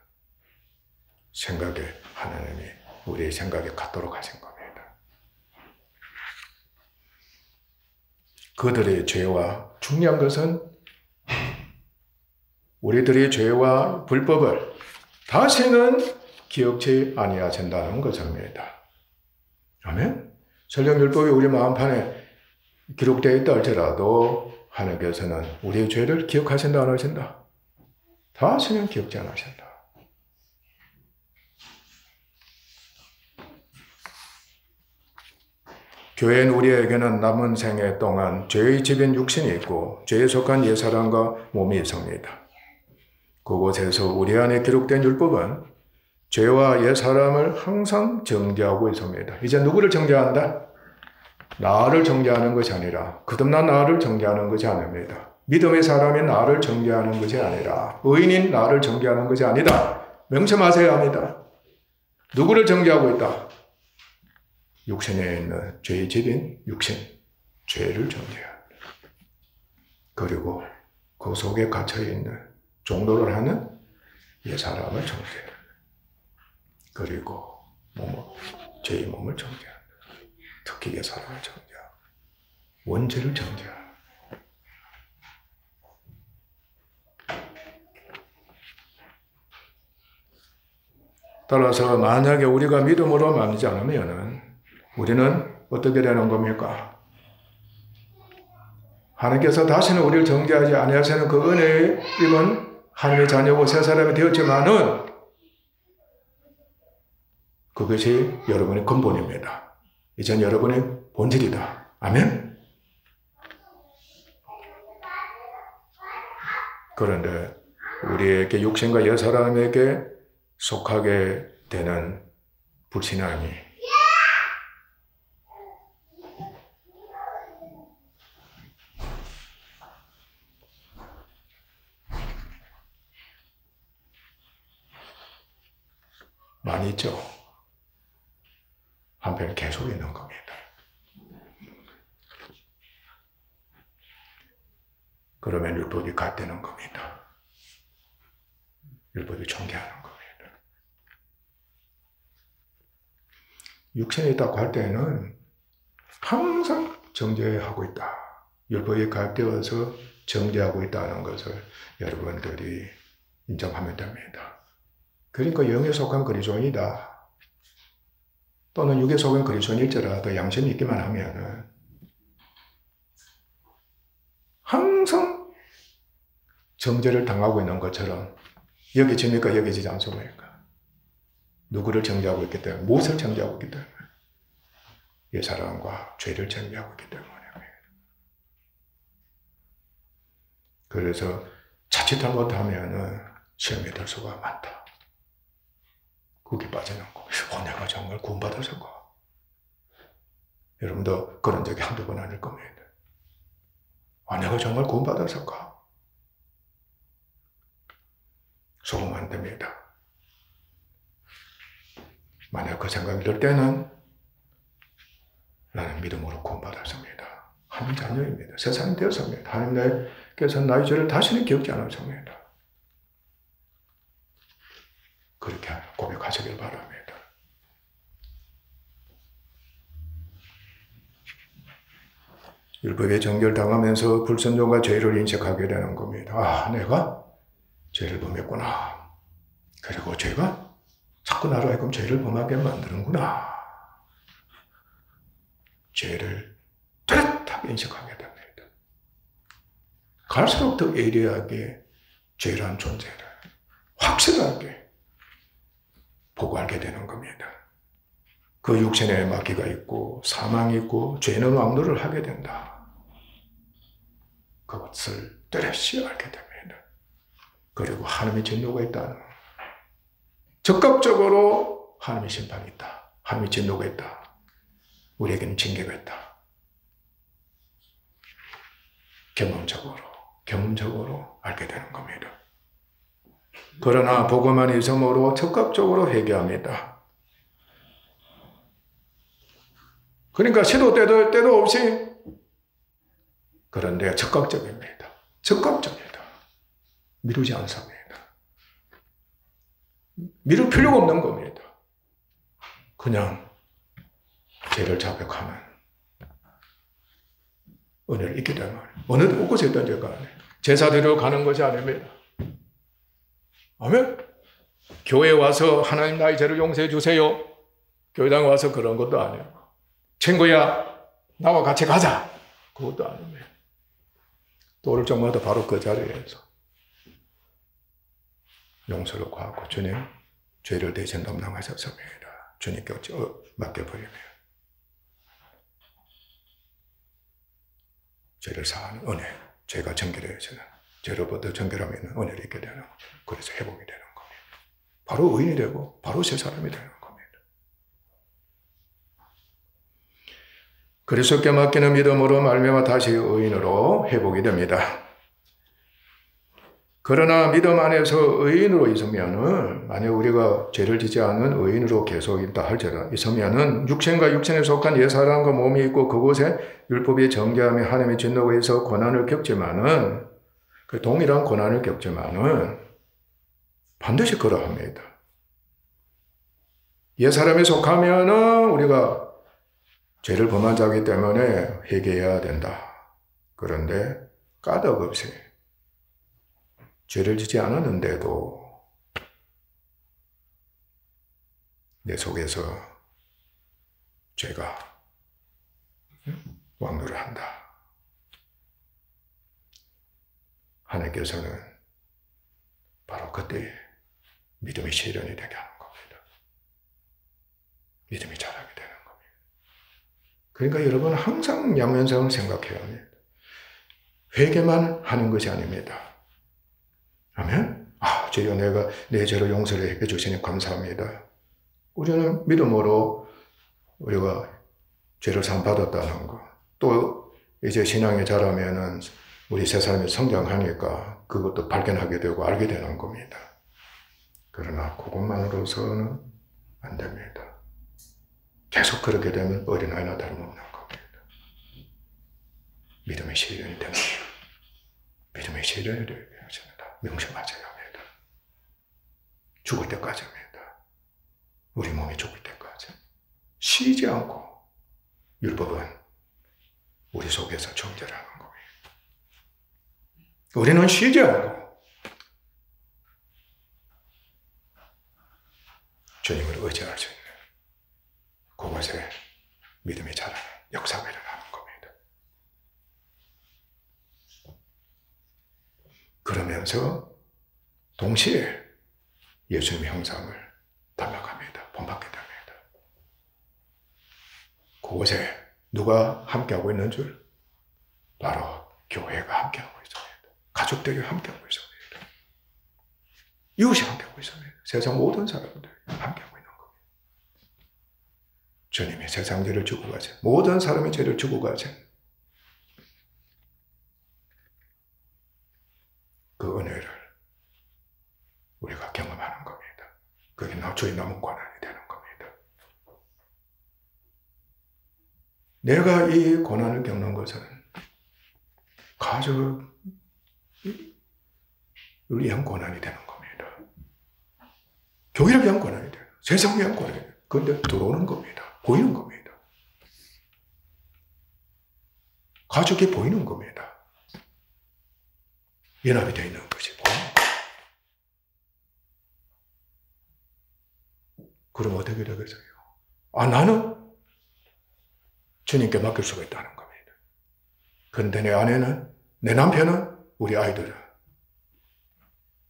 A: 생각에 하나님이 우리의 생각에 갖도록 하신 겁니다. 그들의 죄와 중요한 것은 우리들의 죄와 불법을 다시는 기억지 아니하신다는 것입니다. 아멘. 설령 율법이 우리 마음판에 기록되어 있다 할지라도 하나님께서는 우리의 죄를 기억하신다 안 하신다? 다시는 기억지 않으신다. 교회는 우리에게는 남은 생애 동안 죄의 집인 육신이 있고 죄에 속한 옛사람과 몸이 있습니다. 그곳에서 우리 안에 기록된 율법은 죄와 옛사람을 항상 정죄하고 있습니다. 이제 누구를 정죄한다? 나를 정죄하는 것이 아니라 거듭난 나를 정죄하는 것이 아닙니다. 믿음의 사람인 나를 정죄하는 것이 아니라 의인인 나를 정죄하는 것이 아니다. 명심하셔야 합니다. 누구를 정죄하고 있다? 육신에 있는 죄의 집인 육신, 죄를 정죄합니다. 그리고 그 속에 갇혀있는 종로를 하는 옛사람을 정죄합니다. 그리고 죄의 몸을 정죄합니다. 특히 옛사람을 정죄합니다. 원죄를 정죄합니다. 따라서 만약에 우리가 믿음으로 만지지 않으면 우리는 어떻게 되는 겁니까? 하나님께서 다시는 우리를 정죄하지 아니하시는 그 은혜에 입은 하나님의 자녀고 새 사람이 되었지만은 그것이 여러분의 근본입니다. 이젠 여러분의 본질이다. 아멘? 그런데 우리에게 육신과 옛사람에게 속하게 되는 불신앙이 많이 있죠. 한편 계속 있는 겁니다. 그러면 율법이 갓되는 겁니다. 율법이 정죄하는 겁니다. 육신에 있다고 할 때는 항상 정죄하고 있다. 율법이 갓되어서 정죄하고 있다는 것을 여러분들이 인정하면 됩니다. 그러니까 영에 속한 그리스도인이다. 또는 육에 속한 그리스도인일지라도 양심이 있기만 하면은 항상 정죄를 당하고 있는 것처럼 여겨집니까? 여겨지지 않습니까? 누구를 정죄하고 있기 때문에, 무엇을 정죄하고 있기 때문에? 옛사람과 죄를 정죄하고 있기 때문에. 그래서 자칫 잘못하면은 시험에 들 수가 많다. 거기 빠지는 거. 내가 정말 구원받았을까? 여러분도 그런 적이 한두 번 아닐 겁니다. 내가 정말 구원받았을까? 속으면 안 됩니다. 만약 그 생각이 들 때는 나는 믿음으로 구원받았습니다. 하나님 자녀입니다. 세상이 되었습니다. 하나님께서 나의 죄를 다시는 기억지 않으십니다. 그렇게 고백하시길 바랍니다. 율법에 정결당하면서 불순종과 죄를 인식하게 되는 겁니다. 내가 죄를 범했구나. 그리고 죄가 자꾸 나로 하여금 죄를 범하게 만드는구나. 죄를 뚜렷하게 인식하게 됩니다. 갈수록 더 예리하게 죄란 존재를 확실하게 보고 알게 되는 겁니다. 그 육신에 마귀가 있고 사망이 있고 죄는 왕노를 하게 된다. 그것을 뚜렷이 알게 됩니다. 그리고 하나님의 진노가 있다는, 적극적으로 하나님의 심판이 있다. 하나님의 진노가 있다. 우리에게는 징계가 있다. 경험적으로 알게 되는 겁니다. 그러나 복음 안에 있음으로 적극적으로 회개합니다. 그러니까 시도 때도 없이, 그런데 적극적입니다. 미루지 않습니다. 미룰 필요가 없는 겁니다. 그냥 죄를 자백하는 은혜를 잊게 되면 어느 곳에 있든지 간에 제사 드리러 가는 것이 아닙니다. 아멘? 교회에 와서 하나님 나의 죄를 용서해 주세요. 교회당에 와서 그런 것도 아니에요. 친구야, 나와 같이 가자. 그것도 아닙니다. 또 오를 적마다 바로 그 자리에서 용서를 구하고, 주님, 죄를 대신 담당하셨습니다. 주님께 맡겨버리며 죄를 사하는 은혜, 죄가 정결해지는, 죄로부터 정결함이 있는 은혜를 입게 되는, 그래서 회복이 되는 겁니다. 바로 의인이 되고 바로 새 사람이 되는 겁니다. 그리스도께 맡기는 믿음으로 말미암아 다시 의인으로 회복이 됩니다. 그러나 믿음 안에서 의인으로 있으면은, 만약 우리가 죄를 짓지 않은 의인으로 계속 있다 할지라도 있으면은, 육신과 육신에 속한 옛사람과 몸이 있고 그곳에 율법이 정죄하며 하나님의 진노가 있어 고난을 겪지만은, 그 동일한 고난을 겪지만은 반드시 그러합니다. 옛사람에 속하면은 우리가 죄를 범한 자이기 때문에 회개해야 된다. 그런데 까닭없이 죄를 짓지 않았는데도 내 속에서 죄가 왕노를 한다. 하나님께서는 바로 그때 믿음의 실현이 되게 하는 겁니다. 믿음이 자라게 되는 겁니다. 그러니까 여러분 항상 양면성을 생각해야 합니다. 회개만 하는 것이 아닙니다. 아멘? 주여, 내가 내 죄를 용서를 해주시니 감사합니다. 우리는 믿음으로 우리가 죄를 사함받았다는 거, 또 이제 신앙이 자라면은 우리 세 사람이 성장하니까 그것도 발견하게 되고 알게 되는 겁니다. 그러나 그것만으로서는 안 됩니다. 계속 그렇게 되면 어린아이나 다름없는 겁니다. 믿음의 실현이 되는 거예요. 믿음의 실현이 되게 하십니다. 명심하셔야 합니다. 죽을 때까지입니다. 우리 몸이 죽을 때까지 쉬지 않고 율법은 우리 속에서 정죄하는 거예요. 우리는 쉬지 않고 주님을 의지할 수 있는 그곳에 믿음이 자라는 역사가 일어나는 겁니다. 그러면서 동시에 예수님의 형상을 닮아갑니다. 본받게 됩니다. 그곳에 누가 함께하고 있는 줄? 바로 교회가 함께하고 있습니다. 가족들이 함께하고 있습니다. 이웃이 함께하고 있습니다. 세상 모든 사람들이 함께하고 있는 겁니다. 주님이 세상 죄를 지고 가신, 모든 사람의 죄를 지고 가신 그 은혜를 우리가 경험하는 겁니다. 그게 주의 남은 고난이 되는 겁니다. 내가 이 고난을 겪는 것은 가족을 위한 고난이 되는 겁니다. 교회를 위한 고난이 돼요. 세상을 위한 고난이 돼요. 그런데 들어오는 겁니다. 보이는 겁니다. 가족이 보이는 겁니다. 연합이 되어 있는 것이 보이는 겁니다. 그럼 어떻게 되겠어요? 나는 주님께 맡길 수가 있다는 겁니다. 그런데 내 아내는, 내 남편은, 우리 아이들은,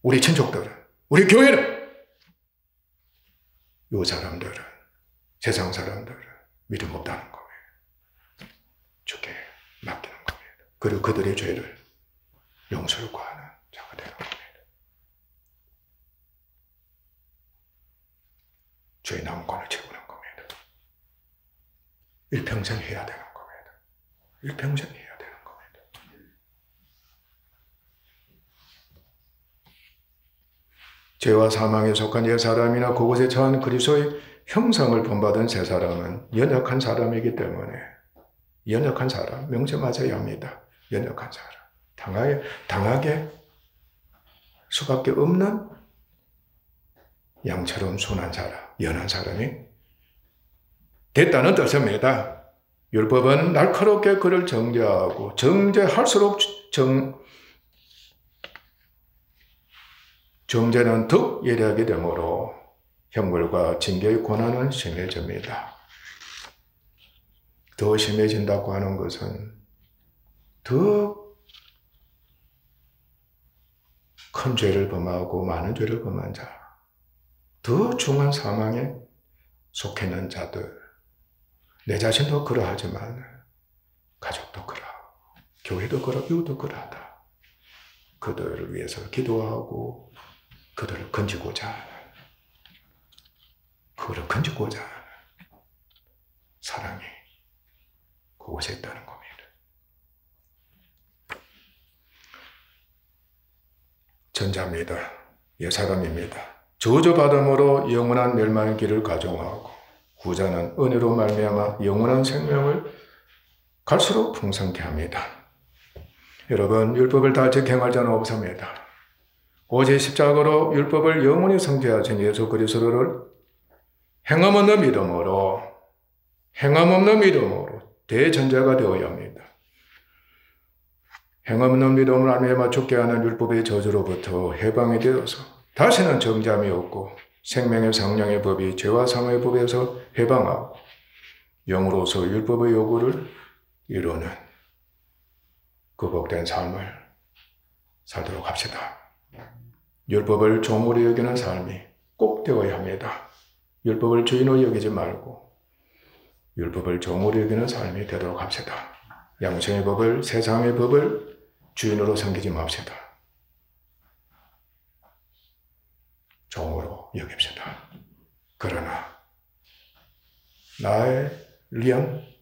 A: 우리 친족들은, 우리 교회는, 이 사람들은 세상 사람들은 믿음 없다는 거예요. 주께 맡기는 겁니다. 그리고 그들의 죄를 용서를 구하는 자가 되는 겁니다. 주의 남권을 채우는 겁니다. 일평생 해야 되는 겁니다. 일평생 해야 되는 겁니다. 죄와 사망에 속한 옛사람이나 그곳에 처한 그리스도의 형상을 본받은 새 사람은 연약한 사람이기 때문에 연약한 사람, 명제 맞아야 합니다. 연약한 사람. 당하게 수밖에 없는 양처럼 순한 사람, 연한 사람이 됐다는 뜻입니다. 율법은 날카롭게 그를 정죄하고 정죄할수록 정죄는 더 예리하게 되므로 형벌과 징계의 권한은 심해집니다. 더 심해진다고 하는 것은 더 큰 죄를 범하고 많은 죄를 범한 자, 더 중한 사망에 속해 있는 자들, 내 자신도 그러하지만 가족도 그러하고 교회도 그러하고 이웃도 그러하다. 그들을 위해서 기도하고 그들을 건지고자 하는, 그들을 건지고자 하는 사랑이 그곳에 있다는 겁니다. 전자입니다. 옛사람입니다. 저주받음으로 영원한 멸망의 길을 가정하고 후자는 은혜로 말미암아 영원한 생명을 갈수록 풍성케 합니다. 여러분, 율법을 다 적행할 자는 없습니다. 오직 십자가로 율법을 영원히 성취하신 예수 그리스도를 행함 없는 믿음으로 대전제가 되어야 합니다. 행함 없는 믿음을 말미암아 죽게 하는 율법의 저주로부터 해방이 되어서 다시는 정죄함이 없고 생명의 상량의 법이 죄와 사망의 법에서 해방하고 영으로서 율법의 요구를 이루는 그 복된 삶을 살도록 합시다. 율법을 종으로 여기는 삶이 꼭 되어야 합니다. 율법을 주인으로 여기지 말고 율법을 종으로 여기는 삶이 되도록 합시다. 양심의 법을, 세상의 법을 주인으로 섬기지 맙시다. 종으로 여깁시다. 그러나 나의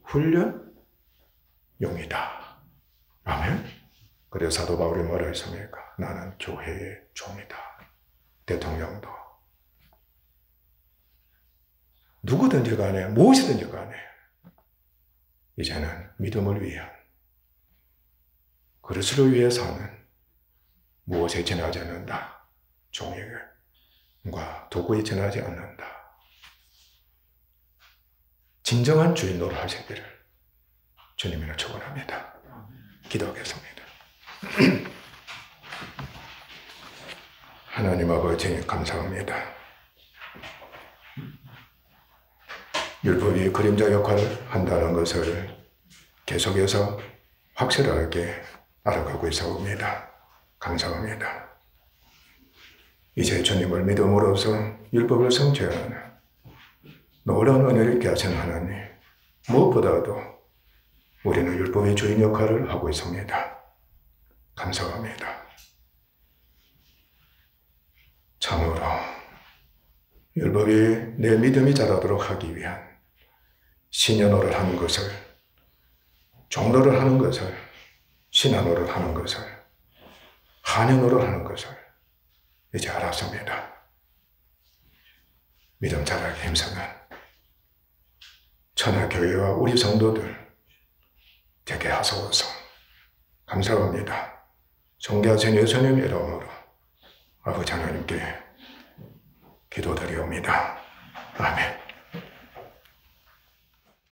A: 훈련 용이다. 아멘. 그래서 사도 바울이 뭐라 했습니까? 나는 교회의 종이다. 대통령도 누구든지 간에 무엇이든지 간에 이제는 믿음을 위한 그리스도를 위해 사는 무엇에 지나지 않는다. 종과 도구에 지나지 않는다. 진정한 주인 노릇 하시기를 주님으로 축원합니다. 기도하겠습니다. 하나님 아버지 감사합니다. 율법이 그림자 역할을 한다는 것을 계속해서 확실하게 알아가고 있사옵니다. 감사합니다. 이제 주님을 믿음으로써 율법을 성취하는 놀라운 은혜를 있게 하신 하나님, 무엇보다도 우리는 율법의 주인 역할을 하고 있습니다. 감사합니다. 참으로 율법이 내 믿음이 자라도록 하기 위한 신여노를 하는 것을, 종노를 하는 것을, 신하노를 하는 것을, 한여노를 하는 것을 이제 알았습니다. 믿음 자라기 힘쓰는 천하교회와 우리 성도들 되게 하소서. 감사합니다. 존귀하신 예수님 이름으로 아버지 하나님께 기도드리옵니다. 아멘.